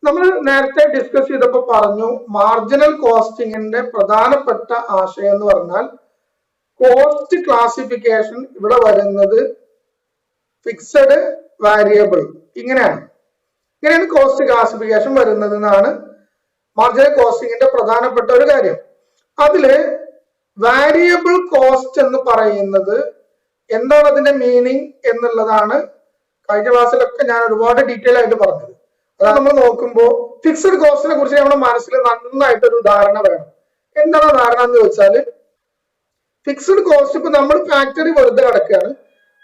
നമ്മൾ നേരത്തെ ഡിസ്കസ് ചെയ്തപ്പോൾ പറഞ്ഞു മാർജിനൽ കോസ്റ്റിംഗിന്റെ പ്രധാനപ്പെട്ട ആശയം എന്ന് പറഞ്ഞാൽ കോസ്റ്റ് ക്ലാസിഫിക്കേഷൻ ഇവിടെ വരുന്നത് ഫിക്സഡ് വാരിയബിൾ ഇങ്ങനെയാണ് കോസ്റ്റ് ക്ലാസിഫിക്കേഷൻ വരുന്നത് എന്നാണ് മാർജിനൽ കോസ്റ്റിംഗിന്റെ പ്രധാനപ്പെട്ട ഒരു കാര്യം. അതില് വാരിയബിൾ കോസ്റ്റ് എന്ന് പറയുന്നത് എന്താണ് അതിന്റെ മീനിങ് എന്നുള്ളതാണ് കഴിഞ്ഞ ക്ലാസ്സിലൊക്കെ ഞാൻ ഒരുപാട് ഡീറ്റെയിൽ ആയിട്ട് പറഞ്ഞത്. അതാണ് നമ്മൾ നോക്കുമ്പോൾ ഫിക്സഡ് കോസ്റ്റിനെ കുറിച്ച് നമ്മുടെ മനസ്സിൽ നന്നായിട്ടൊരു ധാരണ വേണം. എന്താണ് ധാരണ എന്ന് ചോദിച്ചാൽ ഫിക്സഡ് കോസ്റ്റ് ഇപ്പൊ നമ്മൾ ഫാക്ടറി വെറുതെ കിടക്കുകയാണ്,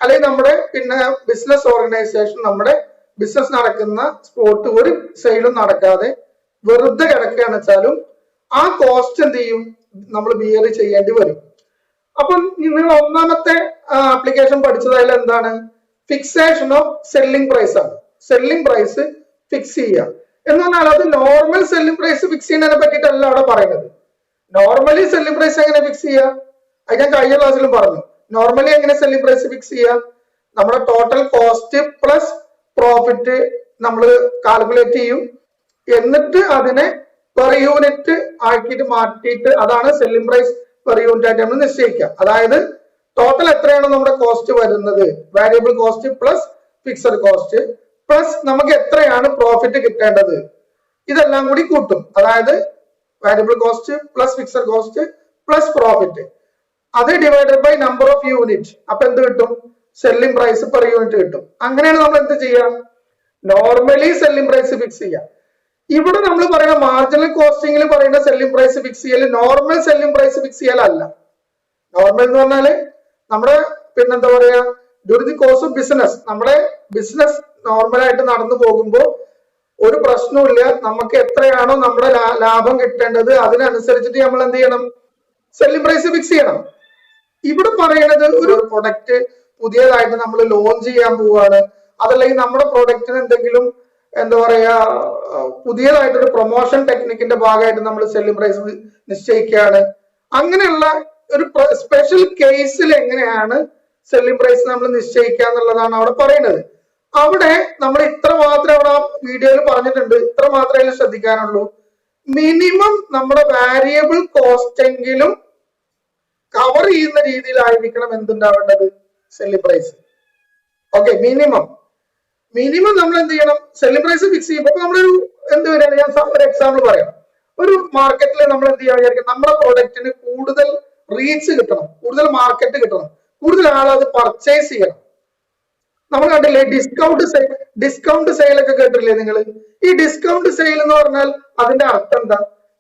അല്ലെങ്കിൽ നമ്മുടെ ബിസിനസ് ഓർഗനൈസേഷൻ നമ്മുടെ ബിസിനസ് നടക്കുന്ന സ്പോട്ട് ഒരു സെയിലും നടക്കാതെ വെറുതെ കിടക്കുകയാണ് വെച്ചാലും ആ കോസ്റ്റ് എന്ത് ചെയ്യും, നമ്മൾ ബിയർ ചെയ്യേണ്ടി വരും. അപ്പം നിങ്ങൾ ഒന്നാമത്തെ ആപ്ലിക്കേഷൻ പഠിച്ചതായാലും എന്താണ്, ഫിക്സേഷൻ ഓഫ് സെല്ലിംഗ് പ്രൈസ് ആണ്. സെല്ലിംഗ് പ്രൈസ് ഫിക്സ് ചെയ്യുക എന്ന് പറഞ്ഞാൽ അത് നോർമൽ സെല്ലിംഗ് പ്രൈസ് ഫിക്സ് ചെയ്യുന്നതിനെ പറ്റിയിട്ടല്ല അവിടെ പറയുന്നത്. നോർമലി സെല്ലിംഗ് പ്രൈസ് എങ്ങനെ ഫിക്സ് ചെയ്യുക, അത് ഞാൻ കഴിഞ്ഞ ക്ലാസ്സിലും പറഞ്ഞു. നോർമലി എങ്ങനെ സെല്ലിംഗ് പ്രൈസ് ഫിക്സ് ചെയ്യുക, നമ്മുടെ ടോട്ടൽ കോസ്റ്റ് പ്ലസ് പ്രോഫിറ്റ് നമ്മൾ കാൽക്കുലേറ്റ് ചെയ്യും, എന്നിട്ട് അതിനെ പെർ യൂണിറ്റ് ആക്കിയിട്ട് മാറ്റിയിട്ട് അതാണ് സെല്ലിംഗ് പ്രൈസ് പെർ യൂണിറ്റ് ആയിട്ട് നമ്മൾ നിശ്ചയിക്കുക. അതായത് ടോട്ടൽ എത്രയാണ് നമ്മുടെ കോസ്റ്റ് വരുന്നത്, variable cost plus fixed cost plus നമുക്ക് എത്രയാണ് പ്രോഫിറ്റ് കിട്ടേണ്ടത്, ഇതെല്ലാം കൂടി കൂട്ടും. അതായത് variable cost plus fixed cost plus profit, അത് divided by number of unit. അപ്പൊ എന്ത് കിട്ടും, സെല്ലിംഗ് പ്രൈസ് പെർ യൂണിറ്റ് കിട്ടും. അങ്ങനെയാണ് നമ്മൾ എന്ത് ചെയ്യാം, നോർമലി സെല്ലിംഗ് പ്രൈസ് ഫിക്സ് ചെയ്യാം. ഇവിടെ നമ്മൾ പറയുന്ന മാർജിനൽ കോസ്റ്റിംഗിൽ പറയുന്ന സെല്ലിംഗ് പ്രൈസ് ഫിക്സ് ചെയ്യൽ നോർമൽ സെല്ലിംഗ് പ്രൈസ് ഫിക്സ് ചെയ്യലല്ല. നോർമൽ എന്ന് പറഞ്ഞാല് നമ്മുടെ എന്താ പറയാ, during the course of business നമ്മുടെ ബിസിനസ് നോർമലായിട്ട് നടന്നു പോകുമ്പോൾ ഒരു പ്രശ്നവുമില്ല, നമുക്ക് എത്രയാണോ നമ്മുടെ ലാഭം കിട്ടേണ്ടത് അതിനനുസരിച്ചിട്ട് നമ്മൾ എന്ത് ചെയ്യണം, സെല്ലിംഗ് പ്രൈസ് ഫിക്സ് ചെയ്യണം. ഇവിടെ പറയുന്നത് ഒരു പ്രൊഡക്റ്റ് പുതിയതായിട്ട് നമ്മൾ ലോഞ്ച് ചെയ്യാൻ പോവുകയാണ്, അതല്ലെങ്കിൽ നമ്മുടെ പ്രൊഡക്റ്റിന് എന്തെങ്കിലും എന്താ പറയാ പുതിയതായിട്ടൊരു പ്രൊമോഷൻ ടെക്നിക്കിന്റെ ഭാഗമായിട്ട് നമ്മൾ സെല്ലിംഗ് പ്രൈസ് നിശ്ചയിക്കുകയാണ്. അങ്ങനെയുള്ള ഒരു സ്പെഷ്യൽ കേസിൽ എങ്ങനെയാണ് സെല്ലിംഗ് പ്രൈസ് നമ്മൾ നിശ്ചയിക്കുക എന്നുള്ളതാണ് അവിടെ പറയുന്നത്. അവിടെ നമ്മൾ ഇത്ര മാത്രമേ അവിടെ വീഡിയോയിൽ പറഞ്ഞിട്ടുണ്ട്, ഇത്ര മാത്രമേ ശ്രദ്ധിക്കാനുള്ളൂ. മിനിമം നമ്മുടെ വാരിയബിൾ കോസ്റ്റ് എങ്കിലും കവർ ചെയ്യുന്ന രീതിയിലായിരിക്കണം എന്തുണ്ടാവേണ്ടത്, സെല്ലിംഗ് പ്രൈസ്. ഓക്കെ, മിനിമം നമ്മൾ എന്ത് ചെയ്യണം, സെല്ലിംഗ് പ്രൈസ് ഫിക്സ് ചെയ്യുമ്പോൾ നമ്മളൊരു എന്ത് വരികയാണ്, ഞാൻ ഒരു എക്സാമ്പിൾ പറയാം. ഒരു മാർക്കറ്റിൽ നമ്മൾ എന്ത് ചെയ്യാൻ വിചാരിക്കും, നമ്മുടെ പ്രോഡക്റ്റിന് കൂടുതൽ റീച്ച് കിട്ടണം, കൂടുതൽ മാർക്കറ്റ് കിട്ടണം, കൂടുതൽ ആൾ അത് പർച്ചേസ് ചെയ്യണം. നമ്മൾ കണ്ടില്ലേ ഡിസ്കൗണ്ട് സെയിൽ ഒക്കെ കേട്ടില്ലേ നിങ്ങൾ? ഈ ഡിസ്കൗണ്ട് സെയിൽ എന്ന് പറഞ്ഞാൽ അതിന്റെ അർത്ഥം എന്താ?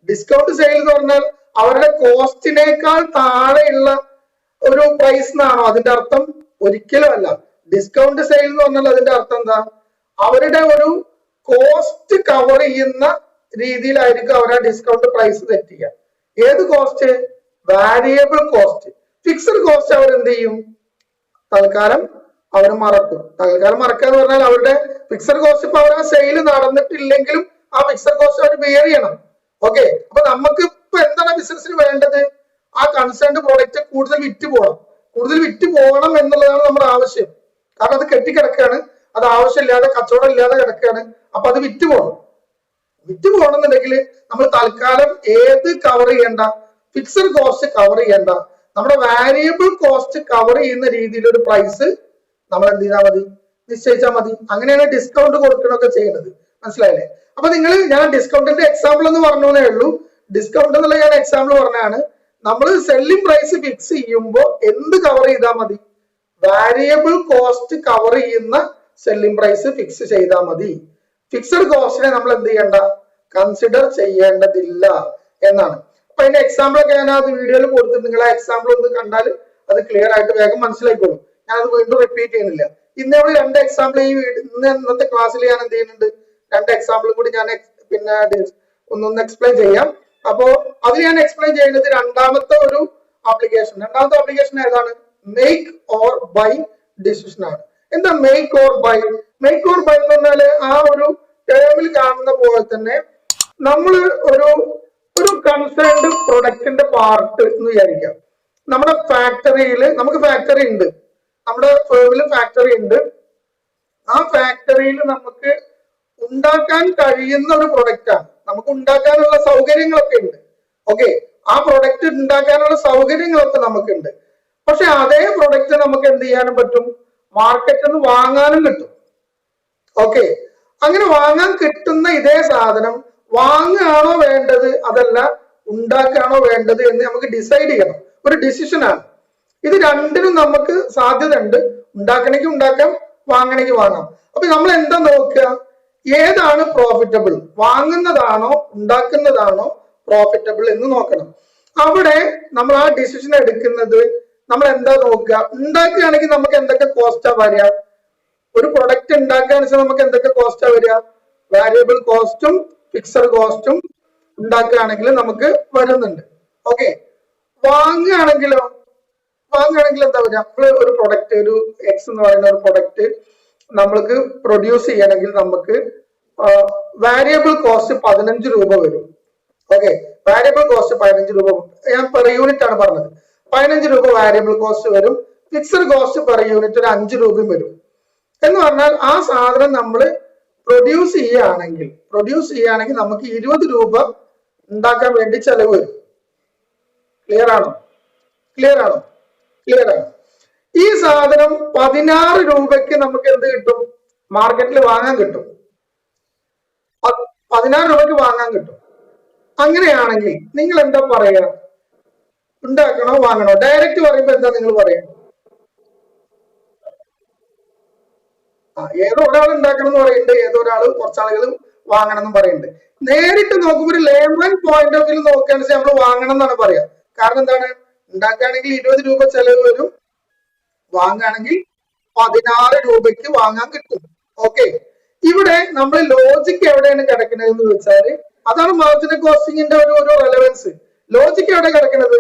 ഡിസ്കൗണ്ട് സെയിൽ എന്ന് പറഞ്ഞാൽ അവരുടെ കോസ്റ്റിനേക്കാൾ താഴെയുള്ള ഒരു പ്രൈസ് എന്നാണോ അതിന്റെ അർത്ഥം? ഒരിക്കലും അല്ല. ഡിസ്കൗണ്ട് സെയിൽ എന്ന് പറഞ്ഞാൽ അതിന്റെ അർത്ഥം എന്താ? അവരുടെ ഒരു കോസ്റ്റ് കവർ ചെയ്യുന്ന രീതിയിലായിരിക്കും അവർ ആ ഡിസ്കൗണ്ട് പ്രൈസ് സെറ്റ് ചെയ്യുക. ഏത് cost? Variable cost. Fixed cost അവർ എന്ത് ചെയ്യും, തൽക്കാലം അവർ മറക്കും. തൽക്കാലം മറക്കുക എന്ന് പറഞ്ഞാൽ അവരുടെ ഫിക്സഡ് കോസ്റ്റ് ഇപ്പൊ അവർ ആ സെയിൽ നടന്നിട്ടില്ലെങ്കിലും ആ ഫിക്സഡ് കോസ്റ്റ് അവർ ബെയർ ചെയ്യണം. ഓക്കെ, അപ്പൊ നമുക്ക് ഇപ്പൊ എന്താണ് ബിസിനസ്സിന് വേണ്ടത്? ആ കൺസേൺഡ് പ്രോഡക്റ്റ് കൂടുതൽ വിറ്റ് പോകണം എന്നുള്ളതാണ് നമ്മുടെ ആവശ്യം. കാരണം അത് കെട്ടിക്കിടക്കുകയാണ്, അത് ആവശ്യമില്ലാതെ കച്ചവടം ഇല്ലാതെ കിടക്കുകയാണ്. അപ്പൊ അത് വിറ്റ് പോകണം എന്നുണ്ടെങ്കിൽ നമ്മൾ തൽക്കാലം ഏത് കവർ ചെയ്യേണ്ട, ഫിക്സഡ് കോസ്റ്റ് കവർ ചെയ്യേണ്ട, നമ്മുടെ വാരിയബിൾ കോസ്റ്റ് കവർ ചെയ്യുന്ന രീതിയിൽ ഒരു പ്രൈസ് നമ്മൾ എന്ത് ചെയ്താൽ മതി, നിശ്ചയിച്ചാൽ മതി. അങ്ങനെയാണ് ഡിസ്കൗണ്ട് കൊടുക്കണമൊക്കെ ചെയ്യുന്നത്. മനസ്സിലായില്ലേ? അപ്പൊ ഞാൻ ഡിസ്കൗണ്ടിന്റെ എക്സാമ്പിൾ എന്ന് പറഞ്ഞേ ഉള്ളൂ. ഡിസ്കൗണ്ട് എന്നുള്ള ഞാൻ എക്സാമ്പിൾ പറഞ്ഞാണ്. നമ്മൾ സെല്ലിംഗ് പ്രൈസ് ഫിക്സ് ചെയ്യുമ്പോൾ എന്ത് കവർ ചെയ്താൽ മതി? വാരിയബിൾ കോസ്റ്റ് കവർ ചെയ്യുന്ന സെല്ലിംഗ് പ്രൈസ് ഫിക്സ് ചെയ്താൽ മതി. ഫിക്സഡ് കോസ്റ്റിനെ നമ്മൾ എന്ത് ചെയ്യണ്ട, കൺസിഡർ ചെയ്യേണ്ടതില്ല എന്നാണ്. അപ്പൊ അതിന്റെ എക്സാമ്പിൾ ഒക്കെ ഞാൻ അത് വീഡിയോയിൽ കൊടുത്തിട്ട് നിങ്ങൾ ആ എക്സാമ്പിൾ ഒന്ന് കണ്ടാൽ അത് ക്ലിയർ ആയിട്ട് വേഗം മനസ്സിലായിക്കോളും. ഞാനത് വീണ്ടും റിപ്പീറ്റ് ചെയ്യുന്നില്ല. ഇന്നവിടെ രണ്ട് എക്സാമ്പിൾ ഇന്നത്തെ ക്ലാസ്സിൽ ഞാൻ എന്ത് ചെയ്യുന്നുണ്ട്, രണ്ട് എക്സാമ്പിൾ കൂടി ഞാൻ ഒന്നൊന്ന് എക്സ്പ്ലെയിൻ ചെയ്യാം. അപ്പോ അത് ഞാൻ എക്സ്പ്ലെയിൻ ചെയ്യുന്നത് രണ്ടാമത്തെ ആപ്ലിക്കേഷൻ ഏതാണ്? മേക്ക് ഓർ ബൈ ഡിസിഷൻ ആണ്. എന്താ make or buy? Make or buy എന്ന് പറഞ്ഞാല് ആ ഒരു ടേമിൽ കാണുന്ന പോലെ തന്നെ നമ്മൾ ഒരു കൺസേൺഡ് പ്രൊഡക്റ്റിന്റെ പാർട്ട് എന്ന് വിചാരിക്കാം. നമ്മുടെ ഫാക്ടറിയിൽ നമുക്ക് ഫാക്ടറി ഉണ്ട്, നമ്മുടെ ഫേമിൽ ഫാക്ടറി ഉണ്ട്. ആ ഫാക്ടറിയിൽ നമുക്ക് ഉണ്ടാക്കാൻ കഴിയുന്ന ഒരു പ്രൊഡക്റ്റ് ആണ്. നമുക്ക് ഉണ്ടാക്കാനുള്ള സൗകര്യങ്ങളൊക്കെ ഉണ്ട്. ഓക്കെ, ആ പ്രൊഡക്റ്റ് ഉണ്ടാക്കാനുള്ള സൗകര്യങ്ങളൊക്കെ നമുക്കുണ്ട്. പക്ഷെ അതേ പ്രൊഡക്റ്റ് നമുക്ക് എന്ത് ചെയ്യാനും പറ്റും? മാർക്കറ്റിൽ നിന്ന് വാങ്ങാനും കിട്ടും. ഓക്കെ, അങ്ങനെ വാങ്ങാൻ കിട്ടുന്ന ഇതേ സാധനം വാങ്ങുകയാണോ വേണ്ടത് അതല്ല ഉണ്ടാക്കുകയാണോ വേണ്ടത് എന്ന് നമുക്ക് ഡിസൈഡ് ചെയ്യണം. ഒരു ഡിസിഷനാണ്. ഇത് രണ്ടിനും നമുക്ക് സാധ്യത ഉണ്ട്. ഉണ്ടാക്കണമെങ്കിൽ ഉണ്ടാക്കാം, വാങ്ങണമെങ്കിൽ വാങ്ങാം. അപ്പൊ നമ്മൾ എന്താ നോക്കുക? ഏതാണ് പ്രോഫിറ്റബിൾ? വാങ്ങുന്നതാണോ ഉണ്ടാക്കുന്നതാണോ പ്രോഫിറ്റബിൾ എന്ന് നോക്കണം. അവിടെ നമ്മൾ ആ ഡിസിഷൻ എടുക്കുന്നത് നമ്മൾ എന്താ നോക്കുക? ഉണ്ടാക്കുകയാണെങ്കിൽ നമുക്ക് എന്തൊക്കെ കോസ്റ്റാ വരിക? ഒരു പ്രൊഡക്റ്റ് ഉണ്ടാക്കുകയാണെന്ന് വെച്ചാൽ നമുക്ക് എന്തൊക്കെ കോസ്റ്റാ വരിക? വാരിയബിൾ കോസ്റ്റും ഫിക്സഡ് കോസ്റ്റും ഉണ്ടാക്കുകയാണെങ്കിൽ നമുക്ക് വരുന്നുണ്ട്. ഓക്കെ, വാങ്ങുകയാണെങ്കിലോ? വാങ്ങുകയാണെങ്കിൽ എന്താ വരിക? നമ്മൾ ഒരു പ്രൊഡക്റ്റ്, ഒരു എക്സ് എന്ന് പറയുന്ന ഒരു പ്രൊഡക്റ്റ് നമ്മൾക്ക് പ്രൊഡ്യൂസ് ചെയ്യണമെങ്കിൽ നമുക്ക് വാരിയബിൾ കോസ്റ്റ് 15 രൂപ വരും. ഓക്കെ, വാരിയബിൾ കോസ്റ്റ് 15 രൂപ. ഞാൻ പെർ യൂണിറ്റ് ആണ് പറഞ്ഞത്. 15 രൂപ വാരിയബിൾ കോസ്റ്റ് വരും. ഫിക്സഡ് കോസ്റ്റ് പെർ യൂണിറ്റ് ഒരു 5 രൂപയും വരും. എന്ന് പറഞ്ഞാൽ ആ സാധനം നമ്മൾ പ്രൊഡ്യൂസ് ചെയ്യുകയാണെങ്കിൽ നമുക്ക് 20 രൂപ ഉണ്ടാക്കാൻ വേണ്ടി ചെലവ് വരും. ക്ലിയർ ആണോ? ക്ലിയർ ആണ്. ഈ സാധനം 16 രൂപയ്ക്ക് നമുക്ക് എന്ത് കിട്ടും? മാർക്കറ്റിൽ വാങ്ങാൻ കിട്ടും. 16 രൂപയ്ക്ക് വാങ്ങാൻ കിട്ടും. അങ്ങനെയാണെങ്കിൽ നിങ്ങൾ എന്താ പറയുക? ഉണ്ടാക്കണോ വാങ്ങണോ? ഡയറക്റ്റ് പറയുമ്പോ എന്താ നിങ്ങൾ പറയുക? ഏതോ ഒരാൾ ഉണ്ടാക്കണം എന്ന് പറയുന്നുണ്ട്, ഏതോ ഒരാൾ കുറച്ചാളുകൾ വാങ്ങണം എന്ന് പറയുന്നുണ്ട്. നേരിട്ട് നോക്കുമ്പോൾ ഒരു ലേമൻ പോയിന്റ് ഓഫ് വ്യൂ നോക്കുകയാണെന്ന് നമ്മൾ വാങ്ങണം എന്നാണ് പറയാ. കാരണം എന്താണ്? ഉണ്ടാക്കുകയാണെങ്കിൽ 20 രൂപ ചെലവ് വരും, വാങ്ങുകയാണെങ്കിൽ 16 രൂപയ്ക്ക് വാങ്ങാൻ കിട്ടും. ഓക്കെ, ഇവിടെ നമ്മൾ ലോജിക്ക് എവിടെയാണ് കിടക്കുന്നത് എന്ന് വെച്ചാല് അതാണ് മാർജിനൽ കോസ്റ്റിംഗിന്റെ ഒരു റെലവൻസ്. ലോജിക്ക് എവിടെ കിടക്കുന്നത്?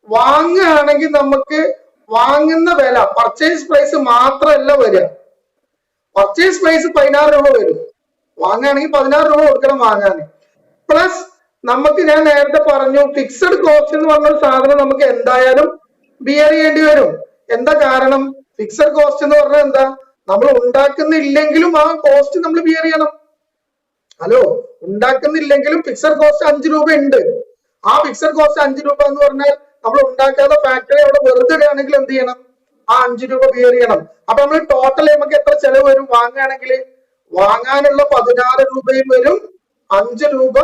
വാങ്ങുകയാണെങ്കിൽ നമുക്ക് വാങ്ങുന്ന വില, പർച്ചേസ് പ്രൈസ് മാത്രമല്ല വരിക. പർച്ചേസ് പ്രൈസ് 16 രൂപ വരും, വാങ്ങുകയാണെങ്കിൽ 16 രൂപ കൊടുക്കണം വാങ്ങാൻ. പ്ലസ് നമുക്ക്, ഞാൻ നേരത്തെ പറഞ്ഞു, ഫിക്സഡ് കോസ്റ്റ് എന്ന് പറഞ്ഞ സാധനം നമുക്ക് എന്തായാലും ബിയർ ചെയ്യേണ്ടി വരും. എന്താ കാരണം? ഫിക്സഡ് കോസ്റ്റ് എന്ന് പറഞ്ഞാൽ എന്താ? നമ്മൾ ഉണ്ടാക്കുന്നില്ലെങ്കിലും ആ കോസ്റ്റ് നമ്മൾ ബിയർ ചെയ്യണം. ഹലോ, ഉണ്ടാക്കുന്നില്ലെങ്കിലും ഫിക്സഡ് കോസ്റ്റ് 5 രൂപ ഉണ്ട്. ആ ഫിക്സഡ് കോസ്റ്റ് 5 രൂപ എന്ന് പറഞ്ഞാൽ നമ്മൾ ഉണ്ടാക്കാതെ ഫാക്ടറി അവിടെ വെറുതെ ഇടുകയാണെങ്കിൽ എന്ത് ചെയ്യണം? ആ 5 രൂപ ബിയർ ചെയ്യണം. അപ്പൊ നമ്മൾ ടോട്ടൽ നമുക്ക് എത്ര ചെലവ് വരും? വാങ്ങുകയാണെങ്കിൽ വാങ്ങാനുള്ള 16 രൂപയും വരും, 5 രൂപ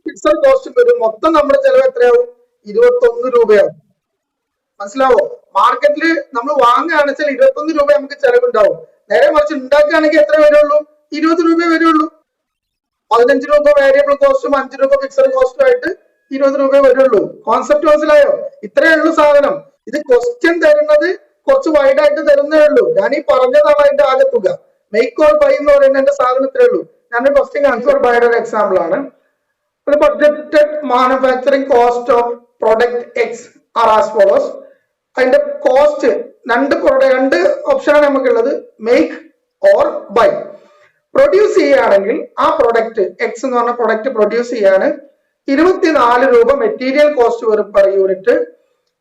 ഫിക്സഡ് കോസ്റ്റും വരും. മൊത്തം നമ്മുടെ ചെലവ് എത്രയാവും? 21 രൂപയാവും. മനസ്സിലാവോ? മാർക്കറ്റിൽ നമ്മൾ വാങ്ങുകയാണെന്ന് വെച്ചാൽ 21 രൂപ നമുക്ക് ചെലവുണ്ടാവും. നേരെ മറിച്ച് ഉണ്ടാക്കുകയാണെങ്കിൽ എത്ര വരുള്ളൂ? 20 രൂപ വരുള്ളൂ. 15 രൂപ വേരിയബിൾ കോസ്റ്റും 5 രൂപ ഫിക്സഡ് കോസ്റ്റും ആയിട്ട് 20 രൂപ വരുള്ളൂ. കോൺസെപ്റ്റ് മനസ്സിലായോ? ഇത്രയേ ഉള്ളൂ സാധനം. ഇത് ക്വസ്റ്റ്യൻ തരുന്നത് കുറച്ച് വൈഡ് ആയിട്ട് തരുന്നേ ഉള്ളൂ. ഞാൻ ഈ പറഞ്ഞതാണ് അതിന്റെ ആകെ തുക. മേക്ക് ഓർ ബൈ എന്ന് പറയുന്ന എന്റെ സാധനം ഇത്രയേ ഉള്ളൂ. ഞാനൊരു ക്വസ്റ്റ്യൻ ആൻസർ ബൈയുടെ ഒരു എക്സാമ്പിൾ ആണ്. Budgeted manufacturing cost of product X are as follows. അതിന്റെ കോസ്റ്റ് രണ്ട് ഓപ്ഷനാണ് നമുക്കുള്ളത്, മേക്ക് ഓർ ബൈ. പ്രൊഡ്യൂസ് ചെയ്യുകയാണെങ്കിൽ ആ പ്രൊഡക്റ്റ് എക്സ് എന്ന് പറഞ്ഞ പ്രൊഡക്റ്റ് പ്രൊഡ്യൂസ് ചെയ്യാൻ 24 രൂപ മെറ്റീരിയൽ കോസ്റ്റ് വരും പെർ യൂണിറ്റ്,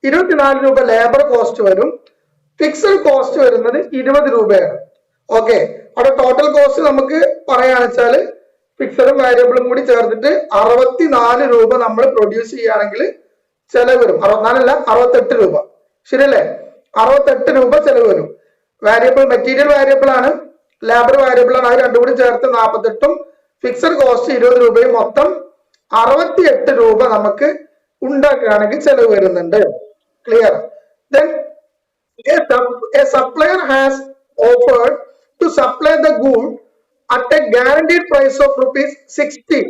24 രൂപ ലേബർ കോസ്റ്റ് വരും, ഫിക്സഡ് കോസ്റ്റ് വരുന്നത് 20 രൂപയാണ്. ഓക്കെ, അവിടെ ടോട്ടൽ കോസ്റ്റ് നമുക്ക് പറയാന്ന് വെച്ചാല് ഫിക്സഡും വാരിയബിളും കൂടി ചേർത്തിട്ട് 64 രൂപ നമ്മൾ പ്രൊഡ്യൂസ് ചെയ്യുകയാണെങ്കിൽ ചെലവ് വരും. 64 അല്ല, 68 രൂപ. ശരിയല്ലേ? 68 രൂപ ചെലവ് വരും. വാരിയബിൾ, മെറ്റീരിയൽ വാരിയബിൾ ആണ്, ലേബർ വാരിയബിൾ ആണ്. അത് രണ്ടും കൂടി ചേർത്ത് 48ഉം ഫിക്സഡ് കോസ്റ്റ് 20 രൂപയും, മൊത്തം 68 രൂപ നമുക്ക് ഉണ്ടാക്കുകയാണെങ്കിൽ ചെലവ് വരുന്നുണ്ട്. Clear? Then a supplier has offered to supply the good at a guaranteed price of ₹60.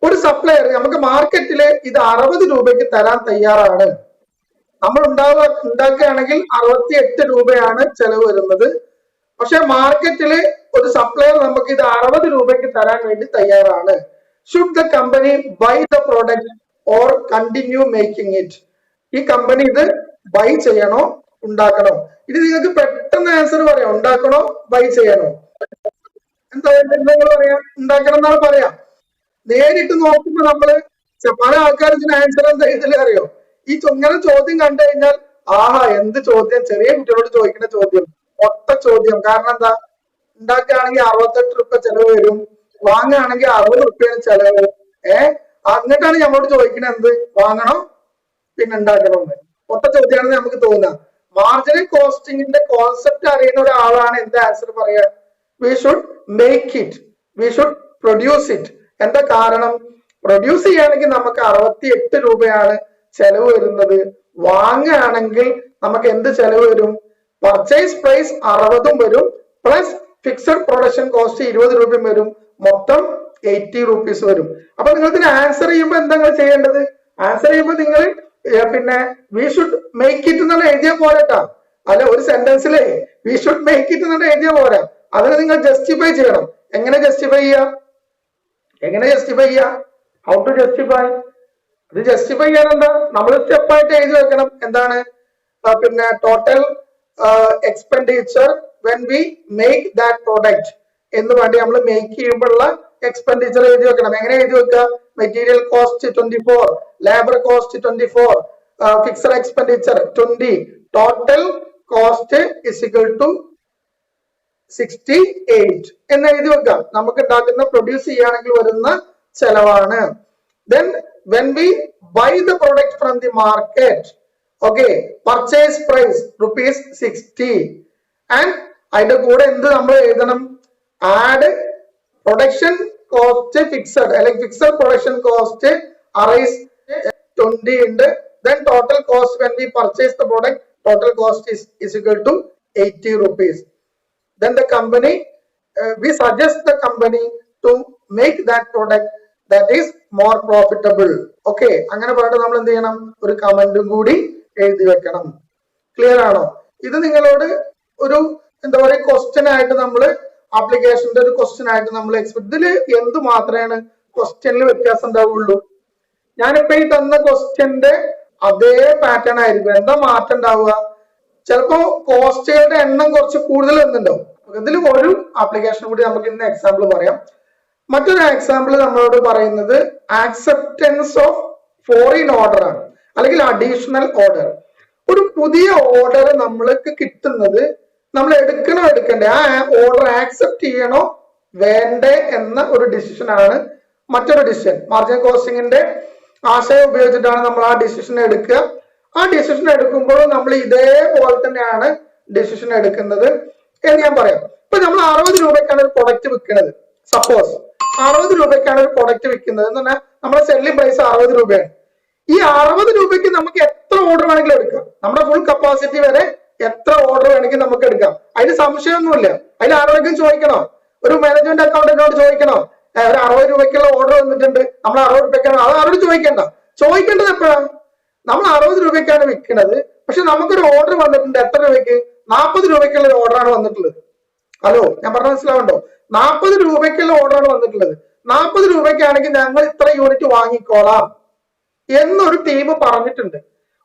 ഒരു സപ്ലയർ നമുക്ക് മാർക്കറ്റില് ഇത് 60 രൂപയ്ക്ക് തരാൻ തയ്യാറാണ്. നമ്മൾ ഉണ്ടാക്കുകയാണെങ്കിൽ 68 രൂപയാണ് ചെലവ് വരുന്നത്. പക്ഷെ മാർക്കറ്റില് ഒരു സപ്ലയർ നമുക്ക് ഇത് 60 രൂപയ്ക്ക് തരാൻ വേണ്ടി തയ്യാറാണ്. Should the company buy the product or continue making it? ഈ കമ്പനി ഇത് ബൈ ചെയ്യണോ ഉണ്ടാക്കണോ? ഇത് നിങ്ങൾക്ക് പെട്ടെന്ന് ആൻസർ പറയാം. ഉണ്ടാക്കണോ ബൈ ചെയ്യണോ? എന്താ നിങ്ങൾ പറയാ? ഉണ്ടാക്കണം എന്നാണ് പറയാ. നേരിട്ട് നോക്കുമ്പോ നമ്മള് പല ആൾക്കാർ ഇതിന് ആൻസർ എന്താ ഇതിൽ അറിയോ? ഈ ഇങ്ങനെ ചോദ്യം കണ്ടു കഴിഞ്ഞാൽ ആഹാ എന്ത് ചോദ്യം, ചെറിയ കുട്ടികളോട് ചോദിക്കുന്ന ചോദ്യം, ഒറ്റ ചോദ്യം. കാരണം എന്താ? ഉണ്ടാക്കുകയാണെങ്കിൽ 68 രൂപ ചെലവ് വരും, വാങ്ങുകയാണെങ്കിൽ 60 റുപ്യാണ് ചെലവ്. എന്നിട്ടാണ് നമ്മളോട് ചോദിക്കുന്നത് എന്ത് വാങ്ങണോ പിന്നെ ഉണ്ടാക്കണമെന്ന്. ഒറ്റ ചോദ്യമാണെന്ന് നമുക്ക് തോന്നുക. മാർജിനൽ കോസ്റ്റിംഗിന്റെ കോൺസെപ്റ്റ് അറിയുന്ന ഒരാളാണ് എന്ത് ആൻസർ പറയുക? We should make it, we should produce it. എന്താ കാരണം? പ്രൊഡ്യൂസ് ചെയ്യുകയാണെങ്കിൽ നമുക്ക് 68 രൂപയാണ് ചെലവ് വരുന്നത്. വാങ്ങുകയാണെങ്കിൽ നമുക്ക് എന്ത് ചെലവ് വരും? പർച്ചേസ് പ്രൈസ് 60 വരും, പ്ലസ് ഫിക്സഡ് പ്രൊഡക്ഷൻ കോസ്റ്റ് 20 രൂപയും വരും, മൊത്തം 80 റുപ്പീസ് വരും. അപ്പൊ നിങ്ങൾ ഇതിന് ആൻസർ ചെയ്യുമ്പോൾ എന്താ നിങ്ങൾ ചെയ്യേണ്ടത്? ആൻസർ ചെയ്യുമ്പോൾ നിങ്ങൾ പിന്നെ വി ഷുഡ് മേക്ക് ഇറ്റ് എന്നാണ് എഴുതിയാൽ പോരാട്ടാ. അല്ല, ഒരു സെന്റൻസിലെ വി ഷുഡ് മേക്ക് ഇറ്റ് എന്നാണ് എഴുതിയാൽ പോരാ. അതിന് നിങ്ങൾ ജസ്റ്റിഫൈ ചെയ്യണം. എങ്ങനെ ജസ്റ്റിഫൈ ചെയ്യാം? എങ്ങനെ ജസ്റ്റിഫൈ ചെയ്യാം? How to justify? ഇത് ജസ്റ്റിഫൈ ചെയ്യാൻ എന്താ, നമ്മൾ സ്റ്റെപ്പായിട്ട് എഴുതി വെക്കണം. എന്താണ്? പിന്നെ total expenditure when we make that product എന്ന് വേണ്ടി നമ്മൾ മേക്ക് ചെയ്യുമ്പോഴുള്ള എക്സ്പെൻഡിച്ചർ എഴുതി വെക്കണം. എങ്ങനെ എഴുതി വെക്കുക? Material cost 24, labour cost 24, fixed expenditure 20, total cost is equal to 68 എന്ന് എഴുതി വെക്കാം. നമുക്ക് ഉണ്ടാക്കുന്ന പ്രൊഡ്യൂസ് ചെയ്യുകയാണെങ്കിൽ വരുന്ന ചെലവാണ്. Then when we buy the product from the market, okay, purchase price ₹60 and അതിന്റെ കൂടെ എന്ത് നമ്മൾ എഴുതണം? ആഡ് പ്രൊഡക്ഷൻ കോസ്റ്റ് ഫിക്സഡ് അല്ലെങ്കിൽ ഫിക്സഡ് പ്രൊഡക്ഷൻ കോസ്റ്റ് അറൈസ് 20 ഉണ്ട്. Then total cost when we purchase the product, total cost is equal to 80 rupees. Then the company, we suggest the company to make that product that is more profitable. Okay, അങ്ങനെ പറഞ്ഞിട്ട് നമ്മൾ എന്ത് ചെയ്യണം? ഒരു കമന്റും കൂടി എഴുതി വെക്കണം. ക്ലിയർ ആണോ? ഇത് നിങ്ങളോട് ഒരു എന്താ പറയുക ക്വസ്റ്റ്യൻ ആയിട്ട് നമ്മൾ ആപ്ലിക്കേഷന്റെ ഒരു ക്വസ്റ്റ്യൻ ആയിട്ട് നമ്മൾ ഇതില് എന്ത് മാത്രമാണ് ക്വസ്റ്റ്യനിൽ വ്യത്യാസം ഉണ്ടാവുള്ളൂ? ഞാനിപ്പോ ഈ തന്ന ക്വസ്റ്റ്യന്റെ അതേ പാറ്റേൺ ആയിരിക്കും. എന്താ മാറ്റം ഉണ്ടാവുക? ചിലപ്പോ കോസ്റ്റുകളുടെ എണ്ണം കുറച്ച് കൂടുതൽ വന്നിട്ടുണ്ടാവും. ഇതിൽ ഒരു ആപ്ലിക്കേഷൻ കൂടി നമുക്ക് ഇന്ന് എക്സാമ്പിൾ പറയാം. മറ്റൊരു എക്സാമ്പിൾ നമ്മളോട് പറയുന്നത് ആക്സെപ്റ്റൻസ് ഓഫ് ഫോറിൻ ഓർഡർ ആണ്, അല്ലെങ്കിൽ അഡീഷണൽ ഓർഡർ. ഒരു പുതിയ ഓർഡർ നമ്മൾക്ക് കിട്ടുന്നത് നമ്മൾ എടുക്കണോ എടുക്കണ്ടേ, ആ ഓർഡർ ആക്സെപ്റ്റ് ചെയ്യണോ വേണ്ടേ എന്ന ഒരു ഡിസിഷൻ ആണ് മറ്റൊരു ഡിസിഷൻ. മാർജിനൽ കോസ്റ്റിംഗിന്റെ ആശയം ഉപയോഗിച്ചിട്ടാണ് നമ്മൾ ആ ഡിസിഷൻ എടുക്കുക. ആ ഡിസിഷൻ എടുക്കുമ്പോൾ നമ്മൾ ഇതേപോലെ തന്നെയാണ് ഡിസിഷൻ എടുക്കുന്നത് എന്ന് ഞാൻ പറയാം. ഇപ്പൊ നമ്മൾ 60 രൂപയ്ക്കാണ് ഒരു പ്രൊഡക്റ്റ് വിൽക്കുന്നത്. സപ്പോസ് 60 രൂപയ്ക്കാണ് ഒരു പ്രൊഡക്റ്റ് വിൽക്കുന്നത് എന്ന് പറഞ്ഞാൽ നമ്മുടെ സെല്ലിംഗ് പ്രൈസ് 60 രൂപയാണ്. ഈ 60 രൂപയ്ക്ക് നമുക്ക് എത്ര ഓർഡർ വേണമെങ്കിലും എടുക്കാം. നമ്മുടെ ഫുൾ കപ്പാസിറ്റി വരെ എത്ര ഓർഡർ വേണമെങ്കിൽ നമുക്ക് എടുക്കാം. അതിന് സംശയമൊന്നുമില്ല. അതിൽ ആരോടെങ്കിലും ചോദിക്കണോ? ഒരു മാനേജ്മെന്റ് അക്കൗണ്ടന്റിനോട് ചോദിക്കണോ? ഒരു 60 രൂപയ്ക്കുള്ള ഓർഡർ വന്നിട്ടുണ്ട്, നമ്മൾ 60 രൂപയ്ക്കാണ്, അത് ആരോട് ചോദിക്കണ്ട. ചോദിക്കേണ്ടത് എപ്പോഴാണ്? നമ്മൾ 60 രൂപയ്ക്കാണ് വിൽക്കുന്നത്, പക്ഷെ നമുക്കൊരു ഓർഡർ വന്നിട്ടുണ്ട് എത്ര രൂപയ്ക്ക്? 40 രൂപയ്ക്കുള്ള ഒരു ഓർഡറാണ് വന്നിട്ടുള്ളത്. ഹലോ, ഞാൻ പറഞ്ഞ മനസ്സിലാവുണ്ടോ? 40 രൂപയ്ക്കുള്ള ഓർഡറാണ് വന്നിട്ടുള്ളത്. 40 രൂപയ്ക്കാണെങ്കിൽ ഞങ്ങൾ ഇത്ര യൂണിറ്റ് വാങ്ങിക്കോളാം എന്നൊരു ടീം പറഞ്ഞിട്ടുണ്ട്.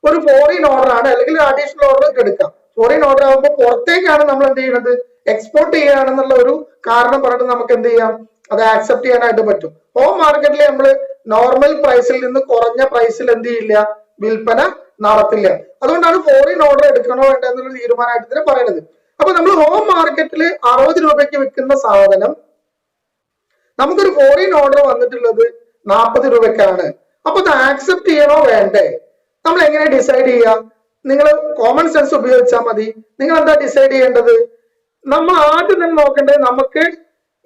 ഒരു ഫോറിൻ ഓർഡർ ആണ്, അല്ലെങ്കിൽ ഒരു അഡീഷണൽ ഓർഡർ എടുക്കാം. ഫോറിൻ ഓർഡർ ആകുമ്പോൾ പുറത്തേക്കാണ് നമ്മൾ എന്ത് ചെയ്യുന്നത്? എക്സ്പോർട്ട് ചെയ്യുകയാണെന്നുള്ള ഒരു കാരണം പറഞ്ഞിട്ട് നമുക്ക് എന്ത് ചെയ്യാം? അത് ആക്സെപ്റ്റ് ചെയ്യാനായിട്ട് പറ്റും. ഹോം മാർക്കറ്റിൽ നമ്മൾ നോർമൽ പ്രൈസിൽ നിന്ന് കുറഞ്ഞ പ്രൈസിൽ എന്ത് ചെയ്യില്ല? വിൽപ്പന നടത്തില്ല. അതുകൊണ്ടാണ് ഫോറിൻ ഓർഡർ എടുക്കണോ വേണ്ട എന്നുള്ള തീരുമാനമായിട്ട് തന്നെ പറയുന്നത്. അപ്പൊ നമ്മൾ ഹോം മാർക്കറ്റിൽ 60 രൂപയ്ക്ക് വിൽക്കുന്ന സാധനം നമുക്കൊരു ഫോറിൻ ഓർഡർ വന്നിട്ടുള്ളത് 40 രൂപയ്ക്കാണ്. അപ്പൊ അത് ആക്സെപ്റ്റ് ചെയ്യണോ വേണ്ടേ? നമ്മൾ എങ്ങനെ ഡിസൈഡ് ചെയ്യാം? നിങ്ങൾ കോമൺ സെൻസ് ഉപയോഗിച്ചാൽ മതി. നിങ്ങൾ എന്താ ഡിസൈഡ് ചെയ്യേണ്ടത്? നമ്മൾ ആദ്യം തന്നെ നോക്കേണ്ടത് നമുക്ക്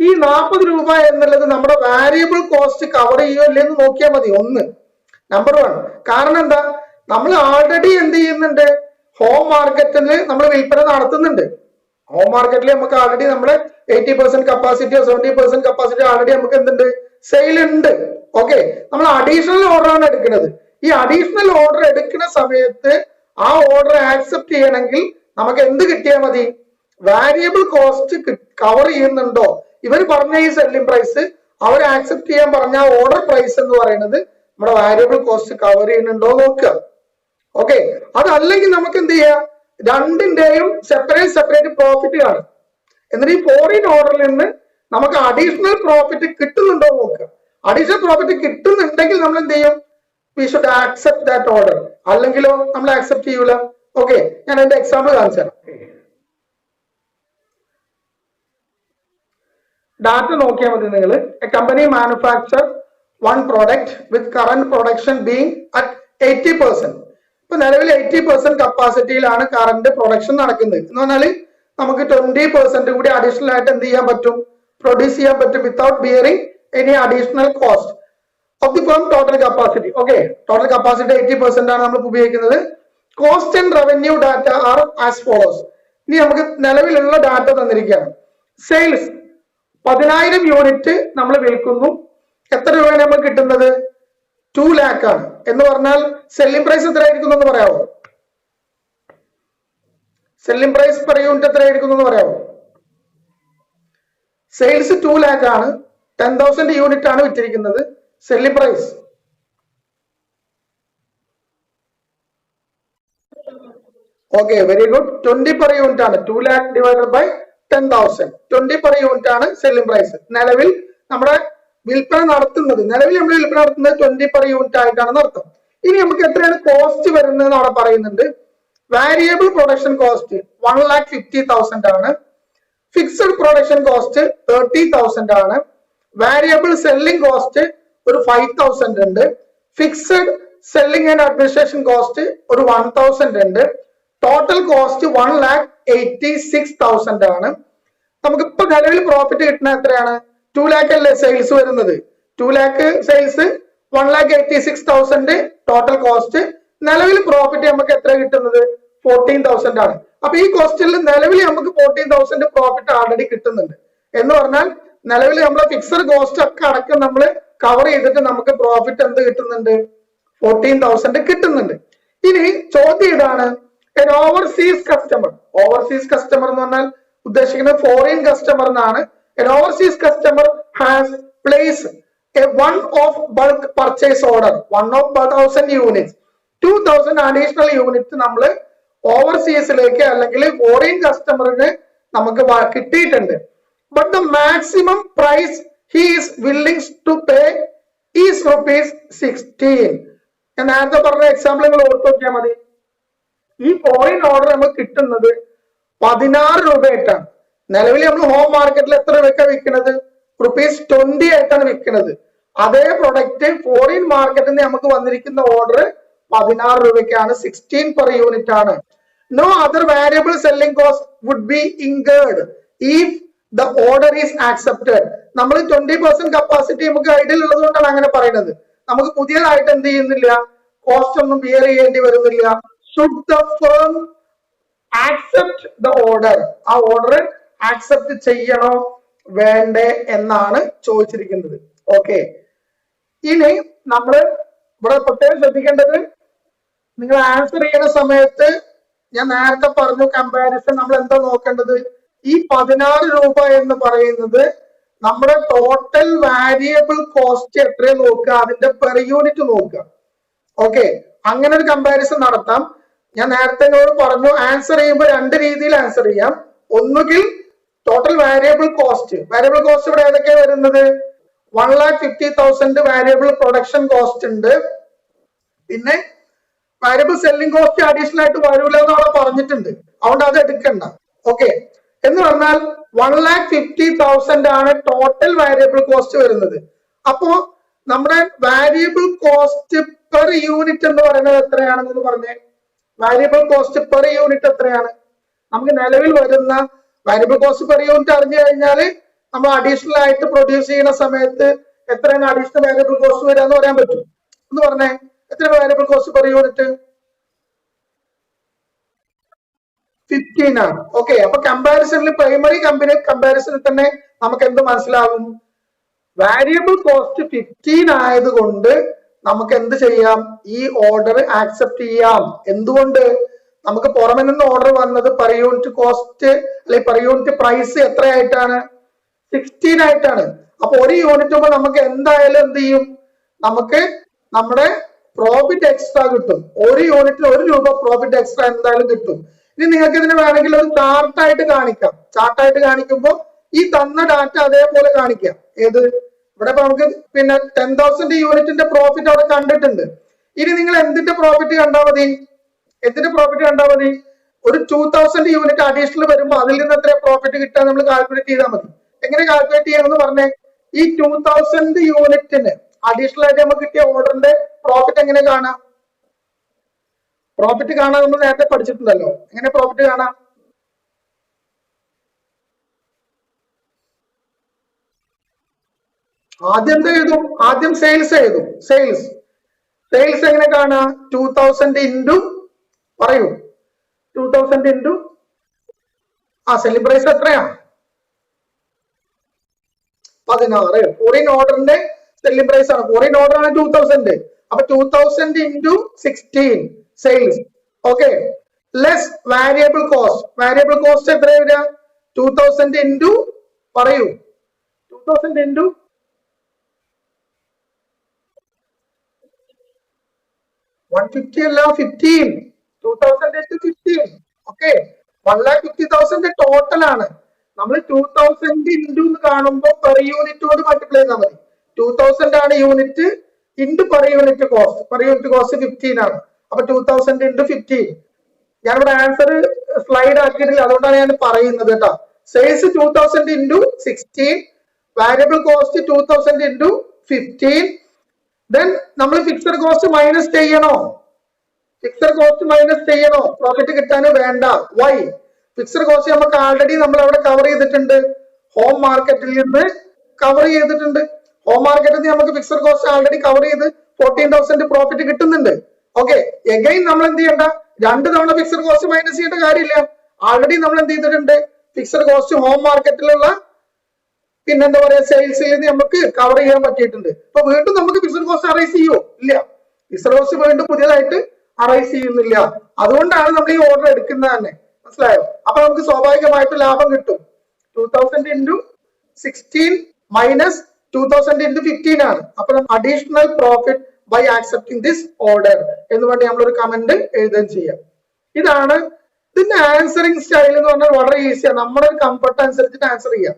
ഈ 40 രൂപ എന്നുള്ളത് നമ്മുടെ വാരിയബിൾ കോസ്റ്റ് കവർ ചെയ്യോ ഇല്ലെന്ന് നോക്കിയാൽ മതി. ഒന്ന്, നമ്പർ 1. കാരണം എന്താ? നമ്മൾ ആൾറെഡി എന്ത് ചെയ്യുന്നുണ്ട്? ഹോം മാർക്കറ്റിൽ നമ്മൾ വിൽപ്പന നടത്തുന്നുണ്ട്. ഹോം മാർക്കറ്റിൽ നമുക്ക് ആൾറെഡി നമ്മുടെ 80% കപ്പാസിറ്റിയോ 70% കപ്പാസിറ്റിയോ ആൾറെഡി നമുക്ക് എന്തുണ്ട്? സെയിൽ ഉണ്ട്. ഓക്കെ, നമ്മൾ അഡീഷണൽ ഓർഡർ ആണ് എടുക്കുന്നത്. ഈ അഡീഷണൽ ഓർഡർ എടുക്കുന്ന സമയത്ത് ആ ഓർഡർ ആക്സെപ്റ്റ് ചെയ്യണമെങ്കിൽ നമുക്ക് എന്ത് കിട്ടിയാൽ മതി? വാരിയബിൾ കോസ്റ്റ് കവർ ചെയ്യുന്നുണ്ടോ? ഇവർ പറഞ്ഞ ഈ സെല്ലിംഗ് പ്രൈസ് അവർ ആക്സെപ്റ്റ് ചെയ്യാൻ പറഞ്ഞ ഓർഡർ പ്രൈസ് എന്ന് പറയുന്നത് നമ്മുടെ വാരിയബിൾ കോസ്റ്റ് കവർ ചെയ്യുന്നുണ്ടോ നോക്കുക. ഓക്കെ, അതല്ലെങ്കിൽ നമുക്ക് എന്ത് ചെയ്യാം? രണ്ടിന്റെയും സെപ്പറേറ്റ് പ്രോഫിറ്റ് കാണും. എന്നിട്ട് ഈ ഫോറിൻ ഓർഡറിൽ നിന്ന് നമുക്ക് അഡീഷണൽ പ്രോഫിറ്റ് കിട്ടുന്നുണ്ടോ നോക്കുക. അഡീഷണൽ പ്രോഫിറ്റ് കിട്ടുന്നുണ്ടെങ്കിൽ നമ്മൾ എന്ത് ചെയ്യും? We should accept that order. അല്ലെങ്കിലോ നമ്മൾ ആക്സെപ്റ്റ് ചെയ്യൂല. ഓക്കെ, ഞാൻ എന്റെ എക്സാമ്പിൾ കാണിച്ചു തരാം. ഡാറ്റ നോക്കിയാൽ മതി നിങ്ങൾ. A company manufacture one product with current production being at 80%. ഇപ്പൊ നിലവിൽ 80% കപ്പാസിറ്റിയിലാണ് കറന്റ് പ്രൊഡക്ഷൻ നടക്കുന്നത് എന്ന് പറഞ്ഞാൽ നമുക്ക് 20% കൂടി അഡീഷണൽ ആയിട്ട് എന്ത് ചെയ്യാൻ പറ്റും, പ്രൊഡ്യൂസ് ചെയ്യാൻ പറ്റും without bearing any additional cost of the firm total capacity. Okay, total capacity 80% ആണ് നമ്മൾ ഉപയോഗിക്കുന്നത്. Cost and revenue data are as follows. ഇനി നമുക്ക് നിലവിലുള്ള ഡാറ്റ തന്നിരിക്കുകയാണ്. സെയിൽസ് 10,000 യൂണിറ്റ് നമ്മൾ വിൽക്കുന്നു. എത്ര രൂപയാണ് നമുക്ക് കിട്ടുന്നത്? 2 lakh ആണ്. എന്ന് പറഞ്ഞാൽ സെല്ലിംഗ് പ്രൈസ് എത്ര ആയിരിക്കും എന്ന് പറയാമോ? സെല്ലിംഗ് പ്രൈസ് പെർ യൂണിറ്റ് എത്ര ആയിരിക്കും എന്ന് പറയാമോ? സെയിൽസ് 2 lakh ആണ്. 10,000 യൂണിറ്റ് ആണ് വിറ്റിരിക്കുന്നത്. Selling price okay, very good. 20 per unit ആണ്. 2 lakh divided by 10,000. 20 per unit ആണ് സെല്ലിംഗ് പ്രൈസ്. നിലവിൽ നമ്മുടെ വിൽപ്പന നടത്തുന്നത് 20 per യൂണിറ്റ് ആയിട്ടാണ് നടത്തും. ഇനി നമുക്ക് എത്രയാണ് കോസ്റ്റ് വരുന്നത് അവിടെ പറയുന്നുണ്ട്. വാരിയബിൾ പ്രൊഡക്ഷൻ കോസ്റ്റ് 1,50,000 ആണ്. ഫിക്സഡ് പ്രൊഡക്ഷൻ കോസ്റ്റ് 30,000 ആണ്. വാരിയബിൾ സെല്ലിംഗ് കോസ്റ്റ് ഒരു 5,000 ഉണ്ട്. Fixed selling and administration cost ഒരു 1,000 ഉണ്ട്. ടോട്ടൽ കോസ്റ്റ് 1,86,000 ആണ്. നമുക്ക് ഇപ്പൊ നിലവിൽ പ്രോഫിറ്റ് കിട്ടുന്ന എത്രയാണ്? 2 lakh അല്ലേ സെയിൽസ് വരുന്നത്. 2 lakh സെയിൽസ്, 1,86,000 ടോട്ടൽ കോസ്റ്റ്. നിലവിൽ പ്രോഫിറ്റ് നമുക്ക് എത്ര കിട്ടുന്നത്? 14,000 ആണ്. അപ്പൊ ഈ കോസ്റ്റിൽ നിലവിൽ നമുക്ക് 14,000 പ്രോഫിറ്റ് ആൾറെഡി കിട്ടുന്നുണ്ട്. എന്ന് പറഞ്ഞാൽ നിലവിൽ നമ്മളെ ഫിക്സഡ് കോസ്റ്റ് ഒക്കെ അടക്കം നമ്മൾ കവർ ചെയ്തിട്ട് നമുക്ക് പ്രോഫിറ്റ് എന്ത് കിട്ടുന്നുണ്ട്? 14,000 കിട്ടുന്നുണ്ട്. ഇനി ചോദ്യം ഇതാണ്, ഓവർസീസ് കസ്റ്റമർ. ഓവർസീസ് കസ്റ്റമർ എന്ന് പറഞ്ഞാൽ ഉദ്ദേശിക്കുന്നത് ഫോറിൻ കസ്റ്റമർ എന്നാണ്. An overseas customer has placed a one-off bulk purchase order, 1,000 units, 2,000 additional units നമ്മൾ ഓവർസീസിലേക്ക് അല്ലെങ്കിൽ ഫോറിൻ കസ്റ്റമറിന് നമുക്ക് കിട്ടിയിട്ടുണ്ട്. But the maximum price he is willing to pay is ₹16. ഞാൻ നേരത്തെ പറഞ്ഞ എക്സാമ്പിൾ നിങ്ങൾ ഓർത്ത് നോക്കിയാൽ മതി. ഈ ഫോറിൻ ഓർഡർ നമുക്ക് കിട്ടുന്നത് 16 രൂപയായിട്ടാണ്. നിലവിൽ നമ്മൾ ഹോം മാർക്കറ്റിൽ എത്ര രൂപയ്ക്കാണ് വിൽക്കുന്നത്? ₹20 ആയിട്ടാണ് വിൽക്കുന്നത്. അതേ പ്രൊഡക്റ്റ് ഫോറിൻ മാർക്കറ്റിൽ നിന്ന് നമുക്ക് വന്നിരിക്കുന്ന ഓർഡർ 16 രൂപയ്ക്കാണ്. 16 per യൂണിറ്റ് ആണ്. No other variable selling cost would be incurred if the order is accepted. നമ്മൾ 20% കപ്പാസിറ്റി നമുക്ക് ഐഡിയൽ ഉള്ളത് കൊണ്ടാണ് അങ്ങനെ പറയുന്നത്. നമുക്ക് പുതിയതായിട്ട് എന്ത് ചെയ്യുന്നില്ല, കോസ്റ്റ് ഒന്നും ബിയർ ചെയ്യേണ്ടി വരുന്നില്ല. Should the firm accept the order, ആ ഓർഡർ ആക്സെപ്റ്റ് ചെയ്യണോ വേണ്ടേ എന്നാണ് ചോദിച്ചിരിക്കുന്നത്. ഓക്കെ, ഇനി നമ്മൾ ഇവിടെ പ്രത്യേകം ശ്രദ്ധിക്കേണ്ടത്, നിങ്ങൾ ആൻസർ ചെയ്യുന്ന സമയത്ത് ഞാൻ നേരത്തെ പറഞ്ഞു കമ്പാരിസൺ നമ്മൾ എന്താ നോക്കേണ്ടത്? ഈ 16 രൂപ എന്ന് പറയുന്നത് നമ്മുടെ ടോട്ടൽ വാരിയബിൾ കോസ്റ്റ് എത്രയും നോക്കുക, അതിന്റെ പെർ യൂണിറ്റ് നോക്കുക. ഓക്കെ, അങ്ങനെ ഒരു കമ്പാരിസൺ നടത്താം. ഞാൻ നേരത്തെ പറഞ്ഞു ആൻസർ ചെയ്യുമ്പോൾ 2 രീതിയിൽ ആൻസർ ചെയ്യാം. ഒന്നുകിൽ ടോട്ടൽ വാരിയബിൾ കോസ്റ്റ് ഇവിടെ ഏതൊക്കെയാണ് വരുന്നത്? 1,50,000 വാരിയബിൾ പ്രൊഡക്ഷൻ കോസ്റ്റ് ഉണ്ട്. പിന്നെ വാരിയബിൾ സെല്ലിംഗ് കോസ്റ്റ് അഡീഷണൽ ആയിട്ട് വരൂല എന്ന് അവിടെ പറഞ്ഞിട്ടുണ്ട്, അതുകൊണ്ട് അത് എടുക്കണ്ട. ഓക്കെ, എന്ന് പറഞ്ഞാൽ 1,50,000 ആണ് ടോട്ടൽ വാരിയബിൾ കോസ്റ്റ് വരുന്നത്. അപ്പോ നമ്മുടെ വാരിയബിൾ കോസ്റ്റ് പെർ യൂണിറ്റ് എന്ന് പറയുന്നത് എത്രയാണെന്ന് പറഞ്ഞേ. വാരിയബിൾ കോസ്റ്റ് പെർ യൂണിറ്റ് എത്രയാണ്? നമുക്ക് നിലവിൽ വരുന്ന വാരിയബിൾ കോസ്റ്റ് പെർ യൂണിറ്റ് അറിഞ്ഞു കഴിഞ്ഞാൽ നമ്മൾ അഡീഷണൽ ആയിട്ട് പ്രൊഡ്യൂസ് ചെയ്യുന്ന സമയത്ത് എത്രയാണ് അഡീഷണൽ വാരിയബിൾ കോസ്റ്റ് വരിക എന്ന് പറയാൻ പറ്റും. എന്ന് പറഞ്ഞേ, എത്രയാണ് വാരിയബിൾ കോസ്റ്റ് പെർ യൂണിറ്റ്? 15 ആണ്. ഓക്കെ, അപ്പൊ കമ്പാരിസണിൽ പ്രൈമറി കമ്പനി കമ്പാരിസണിൽ തന്നെ നമുക്ക് എന്ത് മനസ്സിലാകും? വാരിയബിൾ കോസ്റ്റ് 15 ആയതുകൊണ്ട് നമുക്ക് എന്ത് ചെയ്യാം? ഈ ഓർഡർ ആക്സെപ്റ്റ് ചെയ്യാം. എന്തുകൊണ്ട്? നമുക്ക് പുറമെ നിന്ന് ഓർഡർ വന്നത് പെർ യൂണിറ്റ് കോസ്റ്റ് അല്ലെങ്കിൽ പെർ യൂണിറ്റ് പ്രൈസ് എത്രയായിട്ടാണ്? 16 ആയിട്ടാണ്. അപ്പൊ ഒരു യൂണിറ്റ് നമുക്ക് എന്തായാലും എന്ത് ചെയ്യും? നമുക്ക് നമ്മുടെ പ്രോഫിറ്റ് എക്സ്ട്രാ കിട്ടും. ഒരു യൂണിറ്റിൽ 1 രൂപ പ്രോഫിറ്റ് എക്സ്ട്രാ എന്തായാലും കിട്ടും. ഇനി നിങ്ങൾക്ക് ഇതിന് വേണമെങ്കിൽ ഒരു ചാർട്ടായിട്ട് കാണിക്കാം. ചാർട്ടായിട്ട് കാണിക്കുമ്പോൾ ഈ തന്ന ഡാറ്റ അതേപോലെ കാണിക്കാം. ഏത്? ഇവിടെ ഇപ്പൊ നമുക്ക് പിന്നെ 10,000 യൂണിറ്റിന്റെ പ്രോഫിറ്റ് അവിടെ കണ്ടിട്ടുണ്ട്. ഇനി നിങ്ങൾ എന്തിന്റെ പ്രോഫിറ്റ് കണ്ടാൽ മതി? ഒരു 2,000 യൂണിറ്റ് അഡീഷണൽ വരുമ്പോൾ അതിൽ നിന്ന് എത്ര പ്രോഫിറ്റ് കിട്ടാൻ നമ്മൾ കാൽക്കുലേറ്റ് ചെയ്താൽ മതി. എങ്ങനെ കാൽക്കുലേറ്റ് ചെയ്യാമെന്ന് പറഞ്ഞേ. ഈ 2000 യൂണിറ്റിന് അഡീഷണൽ ആയിട്ട് നമുക്ക് കിട്ടിയ ഓർഡറിന്റെ പ്രോഫിറ്റ് എങ്ങനെ കാണാം? പ്രോഫിറ്റ് കാണാൻ നമ്മൾ നേരത്തെ പഠിച്ചിട്ടുണ്ടല്ലോ. എങ്ങനെ പ്രോഫിറ്റ് കാണാം? ആദ്യം എന്ത് എഴുതും? ആദ്യം സെയിൽസ് എഴുതും. സെയിൽസ് എങ്ങനെ കാണാ? 2000 ഇൻറ്റു പറയൂ, 2000 ഇൻറ്റു സെല്ലിംഗ് പ്രൈസ് എത്രയാ? 16. ഫോറിൻ ഓർഡറിന്റെ സെല്ലിംഗ് പ്രൈസ് ആണ്. ഫോറിൻ ഓർഡർ ആണ് 2000. അപ്പൊ 2000 into 16 sales. Okay, less variable cost. Variable cost എത്ര വരിക? 2000 ഇൻറ്റു പറയൂ, 2000 ഇൻറ്റു 150 അല്ല, 15. 2000 ഇൻറ്റു 15. ഓക്കെ, 1,50,000 ടോട്ടൽ ആണ്. നമ്മൾ 2000 ഇൻറ്റു എന്ന് കാണുമ്പോൾ പെർ യൂണിറ്റോട് മൾട്ടിപ്ലൈ ചെയ്താൽ മതി. 2000 ആണ് unit into per unit cost. Per unit cost 15 ആണ്. അപ്പൊ 2000 ഇൻറ്റു 15. ഞാനിവിടെ ആൻസർ സ്ലൈഡ് ആക്കിയിട്ടില്ല, അതുകൊണ്ടാണ് ഞാൻ പറയുന്നത് കേട്ടോ. Sales 2000 into 16, variable cost 2000 into 15. Then നമ്മൾ ഫിക്സഡ് കോസ്റ്റ് മൈനസ് ചെയ്യണോ? ഫിക്സഡ് കോസ്റ്റ് മൈനസ് ചെയ്യണോ പ്രോഫിറ്റ് കിട്ടാൻ? വേണ്ട. വൈ? ഫിക്സഡ് കോസ്റ്റ് നമുക്ക് ആൾറെഡി നമ്മൾ അവിടെ കവർ ചെയ്തിട്ടുണ്ട്. ഹോം മാർക്കറ്റിൽ നിന്ന് കവർ ചെയ്തിട്ടുണ്ട്. ഹോം മാർക്കറ്റിൽ നിന്ന് നമുക്ക് ഫിക്സഡ് കോസ്റ്റ് ആൾറെഡി കവർ ചെയ്ത് 14,000 പ്രോഫിറ്റ് കിട്ടുന്നുണ്ട്. ഓക്കെ, എഗൈൻ നമ്മൾ എന്ത് ചെയ്യണ്ട? 2 തവണ ഫിക്സഡ് കോസ്റ്റ് മൈനസ് ചെയ്യേണ്ട കാര്യമില്ല. ആൾറെഡി നമ്മൾ എന്ത് ചെയ്തിട്ടുണ്ട്? ഫിക്സഡ് കോസ്റ്റ് ഹോം മാർക്കറ്റിലുള്ള പിന്നെന്താ പറയാ സെയിൽസിൽ നിന്ന് നമുക്ക് കവർ ചെയ്യാൻ പറ്റിയിട്ടുണ്ട്. അപ്പൊ വീണ്ടും നമുക്ക് ഫിക്സഡ് കോസ്റ്റ് അറൈസ് ചെയ്യോ? ഇല്ല. ഫിക്സഡ് കോസ്റ്റ് വീണ്ടും പുതിയതായിട്ട് അറൈസ് ചെയ്യുന്നില്ല. അതുകൊണ്ടാണ് നമ്മൾ ഈ ഓർഡർ എടുക്കുന്നത് തന്നെ. മനസ്സിലായോ? അപ്പൊ നമുക്ക് സ്വാഭാവികമായിട്ട് ലാഭം കിട്ടും. 2000 ഇൻറ്റു 16 മൈനസ് 2000 ഇൻറ്റു 15 ആണ്. അപ്പൊ additional profit by accepting this order എന്ന് വേണ്ടി നമ്മളൊരു കമന്റ് എഴുതുകയും ചെയ്യാം. ഇതാണ് ഇതിന്റെ ആൻസറിങ് സ്റ്റൈൽ എന്ന് പറഞ്ഞാൽ വളരെ ഈസിയാണ്. നമ്മുടെ ഒരു കംഫർട്ട് അനുസരിച്ചിട്ട് ആൻസർ ചെയ്യാം.